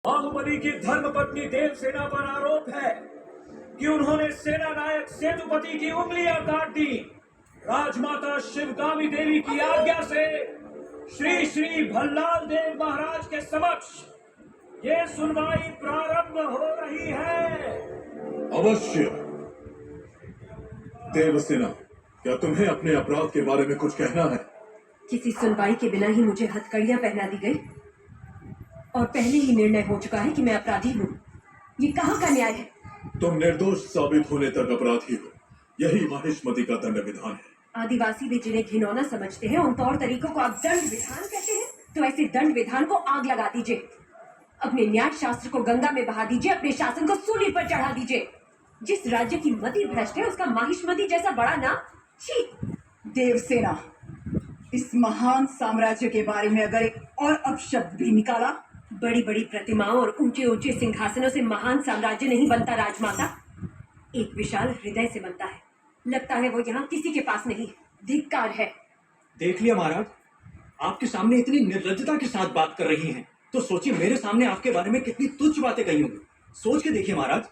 बाहुबली की धर्मपत्नी देवसेना पर आरोप है कि उन्होंने सेना नायक सेतुपति की उंगलियां काट दी। राजमाता शिवगामी देवी की आज्ञा से श्री श्री भल्लाल देव महाराज के समक्ष ये सुनवाई प्रारंभ हो रही है। अवश्य। देवसेना, क्या तुम्हें अपने अपराध के बारे में कुछ कहना है? किसी सुनवाई के बिना ही मुझे हथकड़ियां पहना दी गई और पहले ही निर्णय हो चुका है कि मैं अपराधी हूँ। ये कहाँ का न्याय है? तुम निर्दोष साबित होने तक अपराधी हो, यही माहिष्मति का दंड विधान है। आदिवासी भी जिन्हें घिनौना समझते हैं उन तौर तरीकों को आप दंड विधान कहते हैं, तो ऐसे दंड विधान को आग लगा दीजिए। अपने न्याय शास्त्र को गंगा में बहा दीजिए, अपने शासन को सूली पर चढ़ा दीजिए। जिस राज्य की मति भ्रष्ट है उसका माहिष्मति जैसा बड़ा नाम, छी। देवसेना, इस महान साम्राज्य के बारे में अगर एक और अपशब्द भी निकाला, बड़ी बड़ी प्रतिमाओं और ऊंचे ऊंचे सिंहासनों से महान साम्राज्य नहीं बनता राजमाता, एक विशाल हृदय से बनता है। लगता है वो यहाँ किसी के पास नहीं। धिक्कार है। देख लिया महाराज, आपके सामने इतनी निर्लज्जता के साथ बात कर रही हैं, तो सोचिए मेरे सामने आपके बारे में कितनी तुच्छ बातें कही होंगी। सोच के देखिए महाराज।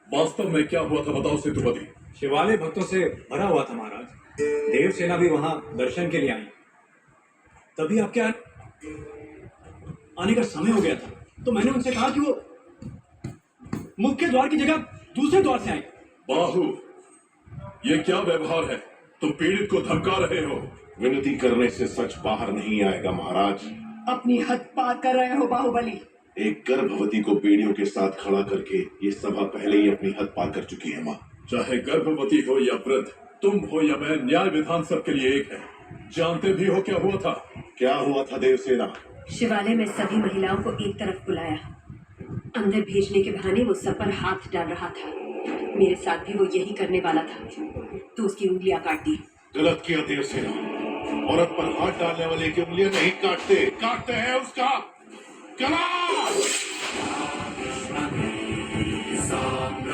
वास्तव में क्या हुआ था बताओ सेतुपति। शिवालय भक्तों से भरा हुआ था महाराज। देवसेना भी वहां दर्शन के लिए आई, तभी आपके आने का समय हो गया था, तो मैंने उनसे कहा कि वो मुख्य द्वार की जगह दूसरे द्वार से आए। बाहु, ये क्या व्यवहार है? तुम पीड़ित को धमका रहे हो। विनती करने से सच बाहर नहीं आएगा महाराज। अपनी हद पार कर रहे हो बाहुबली। एक गर्भवती को बेड़ियों के साथ खड़ा करके ये सभा पहले ही अपनी हद पार कर चुकी है माँ। चाहे गर्भवती हो या वृद्ध, तुम हो या मैं, न्याय विधान सबके लिए एक है। जानते भी हो क्या हुआ था? क्या हुआ था देवसेना? शिवालय में सभी महिलाओं को एक तरफ बुलाया, अंदर भेजने के बहाने वो सब पर हाथ डाल रहा था। मेरे साथ भी वो यही करने वाला था, तो उसकी उंगलियां काट दी। गलत किया देवसेना। औरत पर हाथ डालने वाले की उंगलियां नहीं काटते, काटते हैं उसका गला।